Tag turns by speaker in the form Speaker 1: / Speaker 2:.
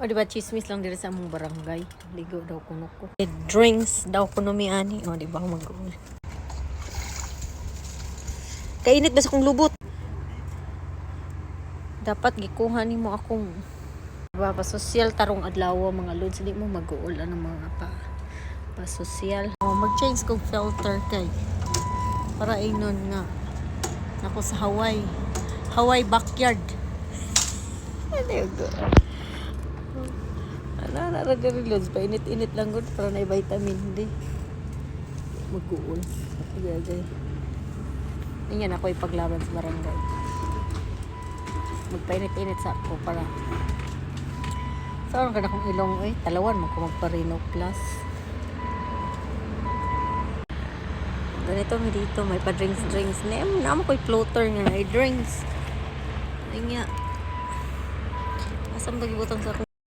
Speaker 1: O diba chismis lang dito sa among barangay. Ligo daw kuno ko. Drinks daw kuno mi ani. O diba mag-uul. Kainit ba sa kong lubot? Dapat gikuha nimo akong diba pa social tarong adlaw mga lods, di mo mag-uul ano mga pa social. O mag-change kog filter kay para inon nga nako sa Hawaii backyard. Ano yun? Nara diri lods pa init-init lang gud para na vitamin D. Mag-uul. Gagay. Yan ako ipaglaban sa barangay. Magpainit-init sa ako para saan ka na kong ilong talawan mo kung magparino plus. Ganito mi dito may pa drinks naman ko'y floater nga ay drinks. Ay nga asam bagibutang sa